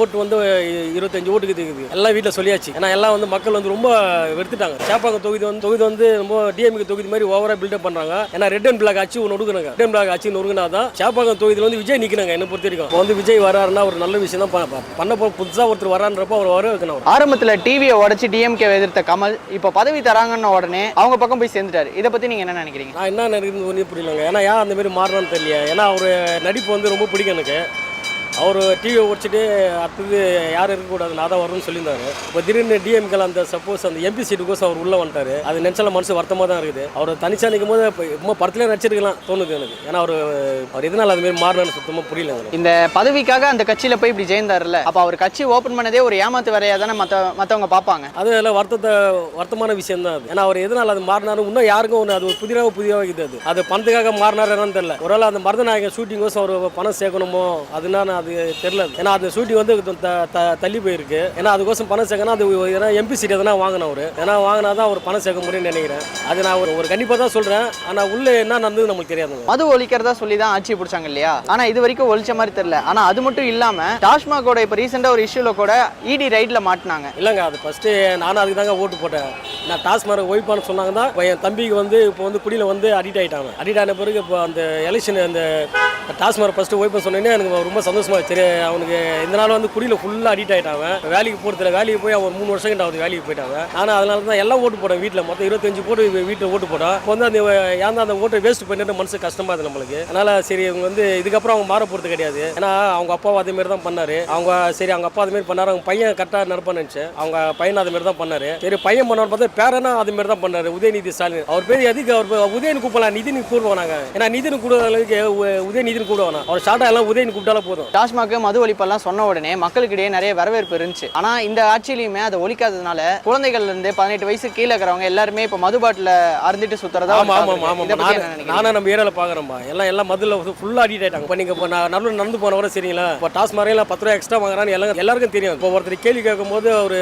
ஓட்டு வந்து 25 ஓட்டுக்கு இருக்குது. எல்லாம் வீட்டில் சொல்லியாச்சு. ஏன்னா எல்லாம் வந்து மக்கள் வந்து ரொம்ப வெறுத்துட்டாங்க. சேப்பாக்கம் தொகுதி வந்து ரொம்ப டிஎம்கே தொகுதி மாதிரி ஓவரா பில்டப் பண்றாங்க. ஏன்னா ரெட் அண்ட் பிளாக் ஆட்சி ஒன்று ஒடுக்குறாங்க. ரெட் அண்ட் பிளாக் ஆட்சி நொறுங்கினாதான் சேப்பாக்கம் தொகுதியில் வந்து விஜய் நிற்கிறாங்க. என்ன பொறுத்த வரைக்கும் இப்போ வந்து விஜய் வராருன்னா ஒரு நல்ல விஷயம் தான் பண்ண புதுசாக ஒருத்தர் வரான்றப்ப அவர் வர வைக்கணும். ஆரம்பத்தில் டிவியை உடச்சி டிஎம்கே எதிர்த்த கமல் இப்போ பதவி தராங்கன்னு உடனே அவங்க பக்கம் போய் சேர்ந்துட்டாரு. இதை பத்தி நீங்க என்ன நினைக்கிறீங்க? நான் என்ன நினைக்கிறது ஒன்றும் புரியலங்க. ஏன்னா ஏன் அந்த மாதிரி மாறினான்னு தெரியல. ஏன்னா அவர் நடிப்பு வந்து ரொம்ப பிடிக்கும் எனக்கு. அவர் டிவியை உடச்சிட்டு அடுத்தது யாரும் இருக்கக்கூடாது நான் தான் வரும்னு சொல்லியிருந்தாரு. இப்போ திடீர்னு டிஎம்கேல அந்த சப்போஸ் அந்த எம்பி சீட்டுக்கோசம் அவர் உள்ளே வந்துட்டாரு. அது நினச்சால மனசு வருத்தமாக தான் இருக்குது. அவர் தனிச்சா நிற்கும் போது இப்போ படத்துலேயே நடிச்சிருக்கலாம் தோணுது எனக்கு. ஏன்னா அவர் எதனால் அதுமாரி மாறினான்னு சுத்தமாக புரியல. இந்த பதவிக்காக அந்த கட்சியில் போய் இப்படி ஜெயிந்தார்ல, அப்போ அவர் கட்சி ஓப்பன் பண்ணதே ஒரு ஏமாத்து வேறையாக தானே மற்றவங்க பார்ப்பாங்க. அது எல்லாம் வருத்தமான விஷயம் தான் அது. ஏன்னா அவர் எதனால் அது மாறினாரு இன்னும் யாருக்கும் ஒன்று அது ஒரு புதிதாக இருக்குது. அது பணத்துக்காக மாறினார் என்னன்னு தெரியல. ஒருவேளை அந்த மருதநாயகன் ஷூட்டிங்கோசம் அவர் பணம் சேர்க்கணுமோ அதுனா அது தெரியல. ஏன்னா அந்த ஷூட்டிங் வந்து தள்ளி போயிருக்கு. ஏன்னா அதுக்கோசம் பணம் சேர்க்கணும். அது ஏன்னா எம்பி சீட் எதனா வாங்கினா அவர் ஏன்னா வாங்கினா தான் அவர் பணம் சேர்க்க முடியும்னு நினைக்கிறேன். அது நான் ஒரு கண்டிப்பாக தான் சொல்கிறேன். ஆனால் உள்ள என்ன நடந்தது நமக்கு தெரியாது. மது ஒழிக்கிறதா சொல்லி தான் ஆட்சி பிடிச்சாங்க இல்லையா? ஆனால் இது வரைக்கும் ஒழிச்ச மாதிரி தெரியல. ஆனால் அது மட்டும் இல்லாமல் டாஸ்மாகோட இப்போ ரீசெண்டாக ஒரு இஷ்யூவில் கூட இடி ரைடில் மாட்டினாங்க. இல்லைங்க, அது ஃபஸ்ட்டு நானும் அதுக்கு தாங்க ஓட்டு போட்டேன். நான் டாஸ்மாக் ஒய்ப்பான்னு சொன்னாங்க தான். என் தம்பிக்கு வந்து இப்போ வந்து குடியில் வந்து அடிக்ட் ஆகிட்டாங்க. அடிக்ட் ஆன பிறகு இப்போ அந்த எலெக்ஷன் அந்த டாஸ்மாக் ஃபஸ்ட்டு ஒய்ப்புன்னு சொன்னேன்னே எனக்கு ரொம்ப சந்தோஷமாக சரி. அவனுக்கு இந்த நாள் வந்து குடியில் ஃபுல்லாக அடிக்ட் ஆகிட்டாங்க. வேலைக்கு போகிறதுல வேலைக்கு போய் அவன் 3 வருஷம் கிட்ட வந்து வேலைக்கு போயிட்டாங்க. ஆனால் அதனால தான் எல்லாம் ஓட்டு போட்டேன். வீட்டில் மொத்தம் 25 போட்டு வீட்டில் ஓட்டு போட்டோம். இப்போ வந்து அந்த ஏன் அந்த ஓட்டை வேஸ்ட் பண்ணிட்டு மனசு கஷ்டமாக இருக்குது நம்மளுக்கு. அதனால் சரி இவங்க வந்து இதுக்கப்புறம் அவங்க மாற போகிறது கிடையாது. ஏன்னா அவங்க அப்பாவும் அதேமாரி தான் பண்ணார். அவங்க சரி அவங்க அப்பா அதுமாரி பண்ணார். அவங்க பையன் கரெக்டாக நடப்பான்னு நினச்சேன். அவங்க பையன் அதுமாரி தான் பண்ணார். சரி பையன் பண்ணான்னு பார்த்தா பேரனா அதுமாரி தான் பண்ணார். உதயநிதி ஸ்டாலின் அவர் பேர் எதுக்கு அவர் உதயன் கூப்பிடலாம் நிதினு கூடுவானாங்க. ஏன்னா நிதினு கூடுற அளவுக்கு உதயநிதினு கூடுவானா. அவர் ஷார்ட்டா எல்லாம் உதயன் கூப்பிட்டாலும் போதும். டாஸ்மாக் மது ஒழிப்பெல்லாம் சொன்ன உடனே மக்களுக்கிடையே நிறைய வரவேற்பு இருந்துச்சு. ஆனா இந்த ஆட்சியிலுமே அதை ஒழிக்காததுனால குழந்தைகள்ல இருந்து 18 வயசு கீழே இருக்கிறவங்க எல்லாருமே இப்ப மது பாட்டில அருந்திட்டு சுத்துறதா. நானும் நம்ம ஏரியாவில் பாக்குறோம்பா. எல்லாம் மதுல ஃபுல்லா அடிக்ட் ஆயிட்டாங்க. இப்போ நீங்க நடுவில் நடந்து போன கூட சரிங்களா. இப்போ டாஸ்மாக் 10 ரூபா எக்ஸ்ட்ரா வாங்குறான்னு எல்லாருக்கும் தெரியும். இப்போ ஒருத்தர் கேள்வி கேட்கும் போது ஒரு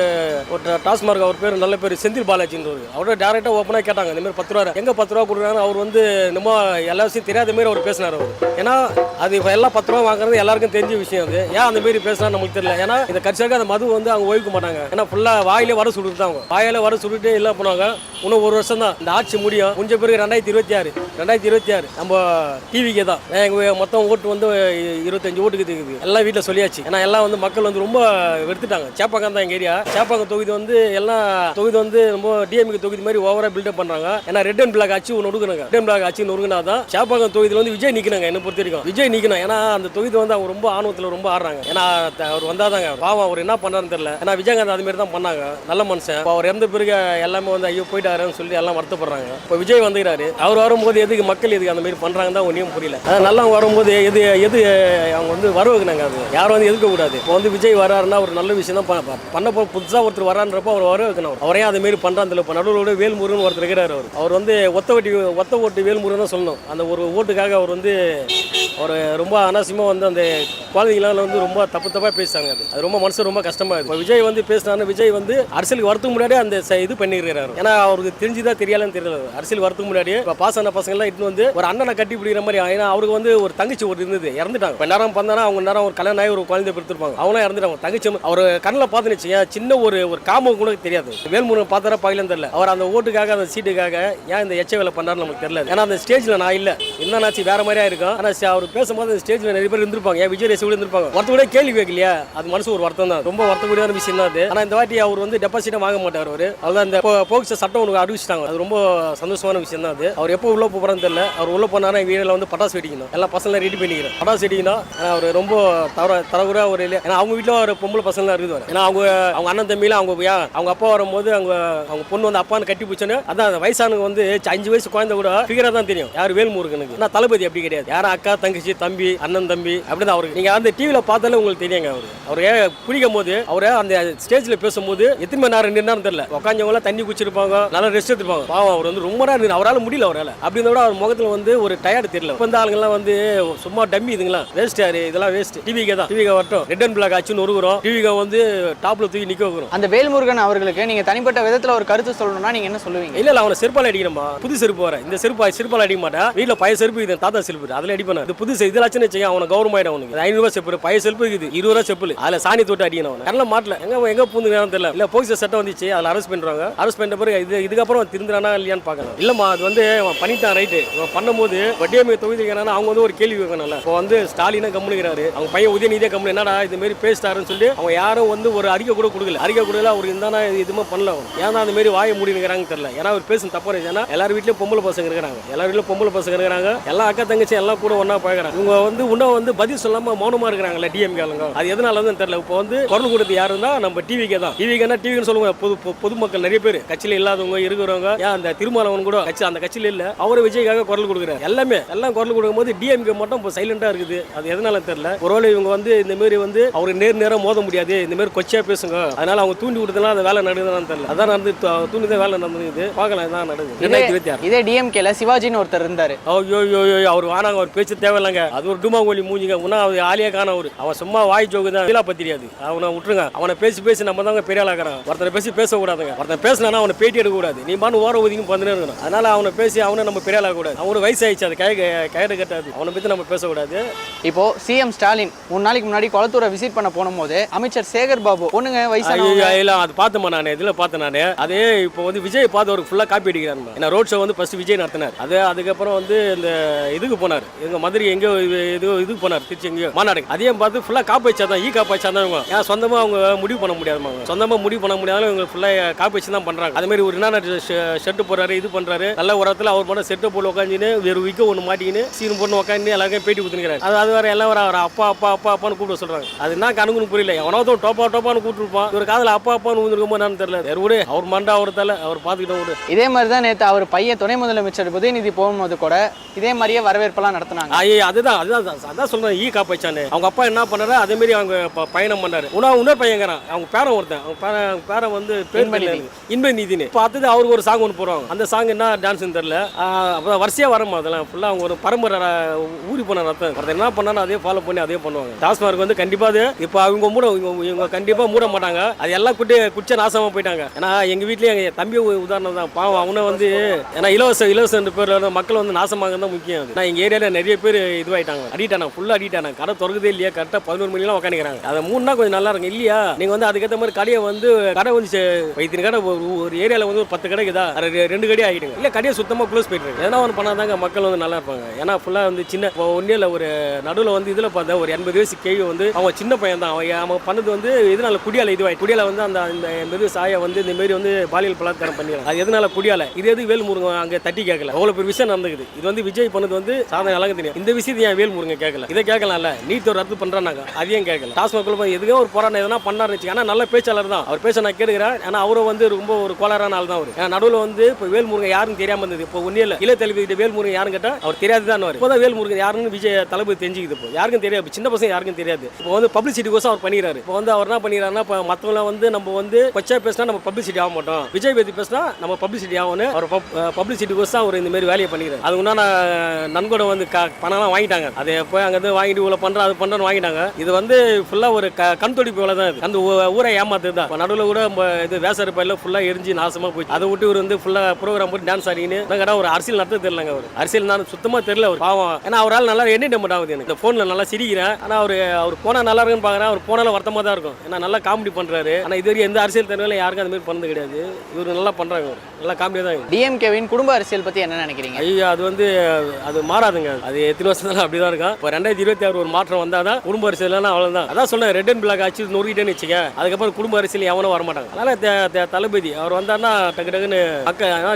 டாஸ்மாக் அவர் பேர் நல்ல பேர் செந்தில் பாலாஜின்றவர் அவரோட டேரக்டா ஓப்பனா கேட்டாங்க. இந்த மாதிரி 10 ரூபா எங்க 10 ரூபா கொடுக்குறாங்க. அவர் வந்து நம்ம எல்லா விஷயம் தெரியாத மாதிரி அவர் பேசினார். அவர் ஏன்னா அது இப்போ எல்லாம் 10 ரூபா வாங்குறது எல்லாருக்கும் தெரிஞ்ச விஷயம். அது ஏன் அந்த மாதிரி பேசினா நமக்கு தெரியல. ஏன்னா இந்த கட்சியாக அந்த மது வந்து அவங்க ஓய்வுக்க மாட்டாங்க. ஏன்னா ஃபுல்லா வாயிலே வர சுட்டு தான் வாயில வர சுட்டுட்டு எல்லாம் பண்ணுவாங்க. இன்னும் 1 வருஷம் தான் இந்த ஆட்சி முடியும். முடிஞ்ச பிறகு 2026 நம்ம டிவிக்கே தான். எங்க மொத்தம் ஓட்டு வந்து 25 ஓட்டுக்கு இருக்குது. எல்லாம் வீட்டில் சொல்லியாச்சு. ஏன்னா எல்லாம் வந்து மக்கள் வந்து ரொம்ப வெறுத்துட்டாங்க. சேப்பாக்கம் தான் எங்க ஏரியா. சேப்பாக்கம் தொகுதி வந்து ரொம்ப டிஎம்கே தொகுதி மாதிரி ஓவரா பில்டப் பண்றாங்க. ஏன்னா ரெட் அண்ட் பிளாக் ஆட்சி ஒன்று ஒடுக்குறாங்க. ரெட் அண்ட் பிளாக் ஆட்சி நொறுங்கினாதான் சேப்பாக்கம் தொகுதியில் வந்து விஜய் நிற்கிறாங்க. என்ன பொறுத்த வரைக்கும் விஜய் நிற்கணும். ஏன்னா அந்த தொகுதி வந்து அவங்க ரொம்ப ஆணவத்தில் ரொம்ப ஆடுறாங்க. ஏன்னா அவர் வந்தாதாங்க பாவம் அவர் என்ன பண்ணாருன்னு தெரியல. ஏன்னா விஜயகாந்த் அது மாதிரி தான் பண்ணாங்க. நல்ல மனுஷன். அவர் இறந்த பிறகு எல்லாமே வந்து ஐயோ போயிட்டாருன்னு சொல்லி எல்லாம் வருத்தப்படுறாங்க. இப்போ விஜய் வந்துக்கிறாரு. அவர் வரும்போது எதுக்கு மக்கள் எதுக்கு அந்த மாதிரி பண்றாங்க தான் ஒன்றும் புரியல. அதான் நல்லா வரும்போது எது அவங்க வந்து வரவுக்குனாங்க. அது யாரும் வந்து எதுக்க கூடாது. இப்போ வந்து விஜய் வராருன்னா ஒரு நல்ல விஷயம் தான் பண்ண புதுசாக ஒருத்தர் வரான்றப்ப அவர் வர வைக்கணும். அவரையும் அது மாதிரி பண்றாங்க. இப்போ நடுவோட வேல்முருகன் ஒருத்தர் இருக்கிறார். அவர் வந்து ஒத்த ஓட்டு வேல்முருகன் தான் சொல்லணும். அந்த ஒரு ஓட்டுக்காக அவர் வந்து அவர் ரொம்ப அனாவசியமா வந்து அந்த குழந்தைங்களால வந்து ரொம்ப தப்பாக பேசுறாங்க. அது ரொம்ப மனசு ரொம்ப கஷ்டமா இருக்கு. இப்போ விஜய் வந்து பேசினாரு. விஜய் வந்து அரசியலுக்கு வரதுக்கு முன்னாடி அந்த இது பண்ணிடுறாரு. ஏன்னா அவருக்கு தெரிஞ்சுதான் தெரியலன்னு தெரியல. அரசியல் வரதுக்கு முன்னாடி இப்போ பாஸ் ஆன பசங்க எல்லாம் இட்டு வந்து ஒரு அண்ணனை கட்டி பிடிக்கிற மாதிரி. ஏன்னா அவருக்கு வந்து ஒரு தங்கச்சி ஒரு இருந்தது இறந்துட்டாங்க. இப்போ நேரம் பண்ணா அவங்க நேரம் ஒரு கல்யாணம் ஆகி ஒரு குழந்தை பெற்றுப்பாங்க. அவங்களும் இறந்துட்டாங்க. தங்கச்சி அவர் கண்ணில் பார்த்துனுச்சு. சின்ன ஒரு காமம் கூட தெரியாது. வேல்முருகன் பார்த்தாரா பாயிலும் தெரியல. அவர் அந்த ஓட்டுக்காக அந்த சீட்டுக்காக ஏன் இந்த எச்ச வேலை பண்ணாருன்னு நமக்கு தெரியல. ஏன்னா அந்த ஸ்டேஜ்ல நான் இல்லை என்னன்னாச்சு வேற மாதிரியா இருக்கும். ஆனால் அவர் பேசும்போது அந்த ஸ்டேஜ்ல நிறைய பேர் இருந்திருப்பாங்க. ஏன் விஜய் ரசிகர்கள் இருந்திருப்பாங்க. ஒருத்த கூட கேள்வி கேட்கலையா. அது மனசு ஒரு வருத்தம் தான். ரொம்ப வருத்தக்கூடியான விஷயம் தான் அது. ஆனால் இந்த வாட்டி அவர் வந்து டெபாசிட்டை வாங்க மாட்டார். அதான் இந்த போக்சோ சட்டம் ஒன்று அறிவிச்சிட்டாங்க. அது ரொம்ப சந்தோஷமான விஷயம் தான் அது. அவர் எப்போ உள்ள போறான்னு தெரியல. அவர் உள்ள போனாரா எங்க வீட்டில் வந்து பட்டாசு வெடிக்கணும். எல்லாம் பசங்க ரெடி பண்ணிக்கிறேன். பட்டாசு வெடிக்கணும். அவர் ரொம்ப தரகுறா ஒரு இல்லை. ஏன்னா அவங்க வீட்டில் ஒரு பொம்பளை பசங்க இருக்குது. ஏன்னா அவங்க அண்ணன் தம்பியில அவங்க அப்பா வரும்போது அவங்க பொண்ணு வந்து அப்பான்னு கட்டி பிடிச்சோன்னு அதான் வயசானவங்க வந்து 5 வயசு குழந்தை கூட ஃபிகரா தான் தெரியும். யார் வேல்முருகனுக்கு. ஆனால் தளபதி அப்படி கிடையாது. யாரும் அக்கா தங்கச்சி தம்பி அண்ணன் தம்பி அப்படிதான் அவருக்கு. நீங்க அந்த டிவியில பார்த்தாலே உங்களுக்கு தெரியுங்க. அவரு பிடிக்கும் போது அவரை அந்த ஸ்டேஜ்ல பேசும்போது எத்தனை மணி நேரம் நின்னான்னு தெரியல. உட்காந்தவங்க தண்ணி குடிச்சிருப்பாங்க. நல்லா ரெஸ்ட் எடுத்துருப்பாங்க. பாவம் அவர் வந்து ரொம்ப நேரம் அவரால் முடியல. அவரால் அப்படின்னு விட அவர் முகத்துல வந்து ஒரு டயர்டு தெரியல. இப்போ இந்த ஆளுங்கெல்லாம் வந்து சும்மா டம்மி இதுங்களா வேஸ்ட். யாரு இதெல்லாம் வேஸ்ட். டிவிக்கே தான். டிவிக்கே வரட்டும். ரெட் அண்ட் பிளாக் ஆச்சுன்னு ஒருக்குறோம். டிவிக்கை வந்து டாப்ல தூக்கி நிக்க வைக்கிறோம். அந்த வேல்முருகன் அவர்களுக்கு நீங்க தனிப்பட்ட விதத்துல ஒரு கருத்து சொல்லணும்னா நீங்க என்ன சொல்லுவீங்க? இல்ல அவனை செருப்பால் அடிக்கணுமா. புது செருப்பு வர இந்த செருப்பால் அடிக்க மாட்டேன். வீட்டில் பழைய செருப்பு இது தாத்தா செருப்பு அதில் அடிப்பேன். இது புது இதெல்லாம் அவனை கௌரவமாயிடும். அவனுக்கு ரூபாய் செப்பு பழைய செல்பு இருக்குது 20 ரூபாய் செப்பு அதுல சாணி தொட்டு அடிக்கணும் கரல மாட்டல எங்க பூந்து தெரியல இல்ல போலீஸ் சட்டம் வந்துச்சு அதுல அரெஸ்ட் பண்றாங்க அரெஸ்ட் பண்ண பிறகு இதுக்கப்புறம் திருந்துறானா இல்லையான்னு பார்க்கலாம் இல்லம்மா அது வந்து பண்ணிட்டான் ரைட்டு பண்ணும்போது வட்டியமை தொகுதிக்கான அவங்க வந்து ஒரு கேள்வி வைக்கணும்ல இப்போ வந்து ஸ்டாலினா கம்முனுக்கிறாரு அவங்க பையன் உதயநிதியே கம்முனு என்னடா இது மாதிரி பேசிட்டாருன்னு சொல்லி அவங்க யாரும் வந்து ஒரு அறிக்கை கூட கொடுக்கல அறிக்கை கொடுக்கல அவருக்கு இருந்தா இதுமா பண்ணல ஏன்னா அந்த மாதிரி வாய முடினுங்கிறாங்க தெரியல ஏன்னா அவர் பேசும் தப்பு ஏன்னா எல்லார் வீட்லயும் பொம்பளை பசங்க இருக்கிறாங்க எல்லார் வீட்லயும் பொம்பளை பசங்க இருக்கிறாங்க எல்லா அக்கா தங்கச்சி எல்லாம் கூட ஒன்னா பழகிறாங்க இவங்க வந்து இன்னும் வந்து பதில் சொல்லாம மௌனமா இருக்கிறாங்கல்ல டிஎம்கே அது எதனால வந்து தெரியல இப்போ வந்து குரல் கொடுத்து யாருன்னா நம்ம டிவிக்கே தான் டிவின்னு சொல்லுவாங்க பொதுமக்கள் நிறைய பேர் கட்சியில இல்லாதவங்க இருக்கிறவங்க ஏன் அந்த திருமாவளவன் கூட கட்சி அந்த கட்சியில இல்ல அவரு விஜய்க்காக குரல் கொடுக்குறாரு எல்லாம் குரல் கொடுக்கும் போது டிஎம்கே மட்டும் இப்போ சைலண்டா இருக்குது அது எதனால தெரியல ஒருவேளை இவங்க வந்து இந்த மாதிரி வந்து அவரு நேரம் மோத முடியாது இந்த மாதிரி கொச்சையா பேசுங்க அதனால அவங்க தூண்டி விடுறதுனால அந்த வேலை நடக்குதுன்னு தெரியல அதான் நடந்து தூண்டி வேலை நடந்தது பார்க்கலாம் இதான் நடக்குது 2026 இதே டிஎம்கேல சிவாஜின்னு ஒருத்தர் இருந்தாரு அவர் வானாங்க அவர் பேச்சு தேவையில்லைங்க அது ஒரு டுமாங்கோலி மூஞ்சிங்க உன்னா அவர் ஆலியா காண அவன் சும்மா வாய் ஜோக்கு தான் கீழா பத்திரியாது அவனை விட்டுருங்க அவனை பேசி நம்ம தாங்க பெரிய ஆளாக்குறான் ஒருத்தனை பேசி பேசக்கூடாதுங்க ஒருத்தன் பேசினா அவனை பேட்டி எடுக்கக்கூடாது நீ மானு ஓர ஒதுங்கி பண்ணு இருக்கணும் அதனால அவனை பேசி அவனை நம்ம பெரிய ஆளாக்கூடாது அவனுக்கு வயசாயிடுச்சு அது கயிறு கட்டாது அவனை பத்தி நம்ம பேசக்கூடாது இப்போ சிஎம் ஸ்டாலின் 3 நாளைக்கு முன்னாடி குளத்தூரை விசிட் பண்ண போகும்போது அமைச்சர் சேகர் பாபு பொண்ணுங்க வயசான அது பார்த்தமா நான் இதுல பார்த்தேன் நான் அதே இப்போ வந்து விஜய் பார்த்து அவருக்கு ஃபுல்லா காப்பி அடிக்கிறாங்க ஏன்னா ரோட் ஷோ வந்து ஃபர்ஸ்ட் விஜய் நடத்தினார் அதுக்கப்புறம் வந்து இந்த இதுக்கு போனார் எங்க மதுரை எங்கேயோ இதுக்கு போனார் திருச்சி எங்கேயோ மாநாடு அதையும் பார்த்து ஃபுல்லா காப்பி வச்சா தான் காப்பி வச்சா தான் இவங்க ஏன் சொந்தமா அவங்க முடிவு பண்ண முடியாதுமா சொந்தமா முடிவு பண்ண முடியாத இவங்க ஃபுல்லா காப்பி வச்சு தான் பண்றாங்க அதே மாதிரி ஒரு என்ன ஷர்ட் போறாரு இது பண்றாரு நல்ல ஒரு இடத்துல அவர் மட்டும் செட்டு போட்டு உட்காந்துன்னு வேறு விக்க ஒன்று மாட்டிக்கின்னு சீன் போட்டு உட்காந்து எல்லாருக்கும் பேட்டி கொடுத்துருக்காரு அது வேற எல்லாம் வர அப்பா அப்பான்னு கூப்பிட சொல்றாங்க அது என்ன கணக்குன்னு புரியல எவனாவது டோப்பான்னு கூப்பிட்டுருப்பான் ஒரு காதல அப்பா அப்பான்னு ஊந்துருக்குமோ என்னன்னு தெரியல அவர் மண்டா அவர் தலை அவர் பார்த்துக்கிட்ட இதே மாதிரி தான் நேற்று அவர் பையன் துணை முதலமைச்சர் உதயநிதி போகும்போது கூட இதே மாதிரியே வரவேற்பெல்லாம் நடத்தினாங்க அதான் சொல்றேன் காப்பாச்சானு அவங்க அப்பா என்ன பண்ணாரு அதே மாதிரி அவங்க பயணம் பண்ணாரு இன்னொரு பையங்கிறான் அவங்க பேரன் ஒருத்தன் அவங்க பேரன் வந்து இன்ப நீதினு பார்த்தது அவருக்கு ஒரு சாங் ஒன்று போடுவாங்க அந்த சாங் என்ன டான்ஸ்னு தெரியல வரிசையா வரமா அதெல்லாம் ஃபுல்லா அவங்க ஒரு பரம்பரை ஊறி போன ரத்தம் ஒருத்தர் என்ன பண்ணாலும் அதே ஃபாலோ பண்ணி அதே பண்ணுவாங்க டாஸ்மார்க் வந்து கண்டிப்பா அது இப்போ அவங்க இவங்க கண்டிப்பா மூட மாட்டாங்க அது எல்லாம் குடிச்ச நாசமா போயிட்டாங்க ஏன்னா எங்க வீட்லயே எங்க தம்பி உதாரணம் தான் பாவம் அவனை வந்து ஏன்னா இலவச பேர் மக்கள் வந்து நாசமாக தான் முக்கியம் அது எங்க ஏரியால நிறைய பேர் இதுவாயிட்டாங்க அடிட்டாங்க ஃபுல்லா அடிட்டாங்க கடை திறக்குதே இல்லையா கரெக்டா 11 மணிலாம் உட்காந்துக்கிறாங்க அதை 3 நாள் கொஞ்சம் நல்லா இருக்கும் இல்லையா நீங்க வந்து அதுக்கேற்ற மாதிரி கடையை வந்து கடை வந்து வைத்தின கடை ஒரு ஏரியால வந்து ஒரு 10 கடைக்குதா 2 கடை ஆகிடுங்க இல்ல கடையை சுத்தமா க்ளோஸ் போயிட்டு எதனா ஒன்று பண்ணாதாங்க மக்கள் வந்து நல்லா இருப்பாங்க ஏன்னா ஃபுல்லா வந்து சின்ன ஒன்னே இல்லை ஒரு நடுவில் வந்து இதுல பார்த்தா ஒரு 80 வயசு கேள்வி வந்து அவங்க சின்ன பையன் தான் அவன் பண்ணது வந்து எதனால குடியால குடியால வந்து அந்த 80 வயசு ஆய வந்து இந்த மாதிரி வந்து பாலியல் பலாத்காரம் பண்ணிடுறாங்க அது எதனால குடியால இது வேல்முருகன் அங்க தட்டி கேட்கல அவ்வளவு பெரிய விஷயம் நடந்துக்குது இது வந்து விஜய் பண்ணது வந்து சாதனை எல்லாம் தெரியும் இந்த விஷயத்தை ஏன் வேல்முருகன் கேட்கல இதை கேட்கலாம்ல நீட் ரத்து பண்றாங்க அதையும் கேட்கல டாஸ்மாக் எதுக்கோ ஒரு போராட்டம் எதனா பண்ணாரு ஆனா நல்ல பேச்சாளர் தான் அவர் பேச நான் கேட்கிறேன் ஆனா அவரை வந்து ரொம்ப ஒரு கோளாறான ஆள் தான் அவர் நடுவில் வந்து இப்போ வேல்முருகன் யாருன்னு தெரியாம இருந்தது இப்போ ஒன்னியல இளைய தளபதி வேல்முருகன் யாருன்னு கேட்டா அவர் தெரியாது தான் இப்போதான் வேல்முருகன் யாருன்னு விஜய் தளபதி தெரிஞ்சுக்குது இப்போ யாருக்கும் தெரியாது சின்ன பசங்க யாருக்கும் தெரியாது இப்போ வந்து பப்ளிசிட்டி கோசம் அவர் பண்ணிடுறாரு இப்போ வந்து அவர் என்ன பண்ணிடுறாருன்னா இப்போ மற்றவங்க வந்து நம்ம வந்து கொச்சா பேசினா நம்ம பப்ளிசிட்டி ஆக மாட்டோம் விஜய் பத்தி பேசினா நம்ம பப்ளிசிட்டி ஆகணும் அவர் பப்ளிசிட்டி கோசம் அவர் இந்த மாதிரி வேலையை பண்ணிடுறாரு அது உண்டான நன்கொடை வந்து பணம்லாம் வாங்கிட்டாங்க அதை போய் அங்கே வாங்கிட்டு இவ்வளோ பண்றோம் அது பண்றோன்னு வாங்கிட்டாங்க இது வந்து ஃபுல்லா ஒரு கண் தொடிப்பு வேலை தான் அந்த ஊரை ஏமாத்து தான் நடுவில் கூட இது வேசாறு பயில ஃபுல்லா எரிஞ்சு நாசமா போச்சு அதை விட்டு இவர் வந்து ஃபுல்லா ப்ரோக்ராம் போட்டு டான்ஸ் ஆடின்னு ஒரு அரசியல் நடத்த தெரியலங்க அவர் அரசியல் நான் சுத்தமா தெரியல அவர் பாவம் ஏன்னா அவரால் நல்லா என்டர்டைன்மெண்ட் ஆகுது எனக்கு இந்த போன்ல நல்லா சிரிக்கிறேன் ஆனா அவர் போனா நல்லா இருக்குன்னு பாக்குறேன் அவர் போனால வருத்தமா தான் இருக்கும் ஏன்னா நல்லா காமெடி பண்றாரு ஆனா இது வரைக்கும் எந்த அரசியல் தெரியல யாருக்கும் அந்த மாதிரி பண்ணது கிடையாது இவர் நல்லா பண்றாங்க அவர் நல்லா காமெடி தான் டிஎம்கேவின் குடும்ப அரசியல் பத்தி என்ன நினைக்கிறீங்க ஐயா அது வந்து அது மாறாதுங்க அது எத்தனை வருஷத்துல அப்படிதான் இருக்கும் இப்போ 2026 ஒரு மாற்றம் வந்தாதான் குடும்ப அரசியல் அவ்வளவுதான் அதான் சொன்னேன் ரெட் அண்ட் பிளாக் ஆச்சு நொறுக்கிட்டேன்னு வச்சுக்க அதுக்கப்புறம் குடும்ப அரசியல் எவனும் வரமாட்டாங்க அதனால தளபதி அவர் வந்தாருன்னா டக்குன்னு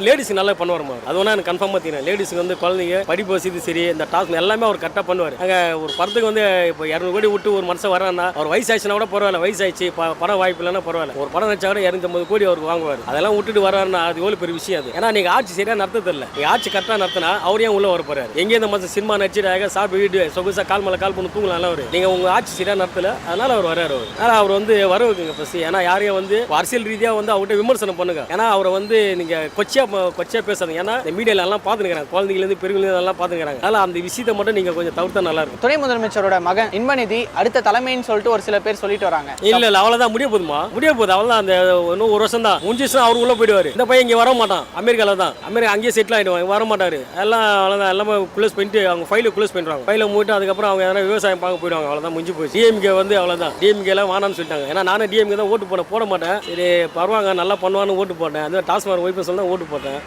லேடிஸ் நல்லா பண்ணுவாருமா அது ஒன்றா எனக்கு கன்ஃபார்மாக தெரியும் லேடிஸுக்கு வந்து குழந்தைங்க படிப்பு வசதி சரி இந்த டாஸ்க் எல்லாமே அவர் கரெக்டாக பண்ணுவார் அங்கே ஒரு படத்துக்கு வந்து இப்போ 200 கோடி விட்டு ஒரு மனுஷன் வரான்னா அவர் வயசாச்சுன்னா கூட பரவாயில்ல வயசாயிடுச்சு படம் வாய்ப்பு இல்லைன்னா பரவாயில்ல ஒரு படம் வச்சா கூட 250 கோடி அவருக்கு வாங்குவார் அதெல்லாம் விட்டுட்டு வராருன்னா அது எவ்வளோ பெரிய விஷயம் அது ஏன்னா நீங்கள் ஆட்சி சரியாக நடத்த தெரியல நீங்கள் ஆட்சி கரெக்டாக நடத்தினா அவர் ஏன் உள்ள வர போறாரு எங்கே இந்த மனுஷன் சினிமா நடிச்சிட்டாக சாப்பிட்டு வீடு சொகுசா கால் மேலே கால் பண்ணி தூங்கலாம் அவர் நீங்கள் உங்கள் ஆட்சி சரியாக நடத்தல அதனால அவர் வராரு அதனால் அவர் வந்து வர வைக்குங்க ஃபர்ஸ்ட் ஏன்னா யாரையும் வந்து அரசியல் ரீதியாக வந்து அவர்கிட்ட விமர்சனம் பண்ணுங்க ஏன்னா அவரை வந்து நீங்கள் கொச்சையா பேசாதீங்க ஏன்னா இந்த மீடியால எல்லாம் பார்த்துக்கிறாங்க குழந்தைங்களுக்கு பெரியவங்க எல்லாம் பார்த்துக்கிறாங்க அதனால அந்த விஷயத்தை மட்டும் நீங்கள் கொஞ்சம் தவிர்த்தா நல்லா இருக்கும் துணை முதலமைச்சரோட மகன் இன்பநிதி அடுத்த தலைமைன்னு சொல்லிட்டு ஒரு சில பேர் சொல்லிட்டு வராங்க இல்ல அவ்வளவுதான் முடிய போகுது அவ்வளவுதான் அந்த இன்னும் ஒரு வருஷம் தான் முடிஞ்சிச்சுன்னா அவர் உள்ள போயிடுவாரு இந்த பையன் இங்கே வர மாட்டான் அமெரிக்கால தான் அங்கேயே செட்டில் ஆயிடுவாங்க வர மாட்டாரு எல்லாம் அவ்வளோதான் எல்லாமே க்ளோஸ் பண்ணிட்டு அவங்க ஃபைலை க்ளோஸ் பண்ணுறாங்க ஃபைலை மூட்டு அதுக்கப்புறம் அவங்க எதனா விவசாயம் விவசாயம் பார்க்க போயிடுவாங்க, அவ்வளோதான் முடிஞ்சு போச்சு. டிஎம்கே வந்து அவ்வளோதான், டிஎம்கேலாம் வானான்னு சொல்லிட்டாங்க. ஏன்னா நானே டிஎம்கே தான் ஓட்டு போட மாட்டேன். சரி பரவாங்க நல்லா பண்ணுவான்னு ஓட்டு போட்டேன். அந்த டாஸ்மாக் ஒய்ஃபை சொல்லி தான் ஓட்டு போட்டேன்.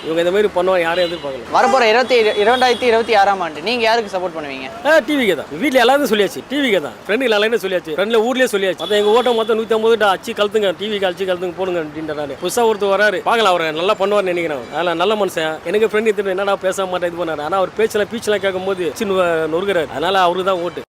இவங்க இந்த மாதிரி பண்ணுவாங்க யாரும் எதிர்பார்க்கல. வரப்போற 2026ஆம் ஆண்டு நீங்க யாருக்கு சப்போர்ட் பண்ணுவீங்க? டிவிக்கே தான். வீட்டில் எல்லாரும் சொல்லியாச்சு, டிவிக்கே தான். ஃப்ரெண்டுகள் எல்லாரும் சொல்லியாச்சு, ஃப்ரெண்டில் ஊர்லேயே சொல்லியாச்சு. அதை எங்கள் ஓட்டம் மொத்தம் 150 அச்சு கழுத்துங்க, டிவிக்கு அச்சு கழுத்துங்க போடுங்க அப்படின்றாரு. புதுசாக ஒருத்தர் வராரு, பார்க்கலாம் அவர் நல்லா பண்ணுவார்னு நினைக்கிறேன். அதில் நல்ல மனுஷன். எனக்கு ஃப்ரெண்ட் என்னடா பேச மாட்டேன் இது பண்ணாரு. ஆனால் அவர் பேச்செல்லாம் கேட்கும் போது நொறுக்கிறாரு. அதனால அவரு தான் ஓட்டு.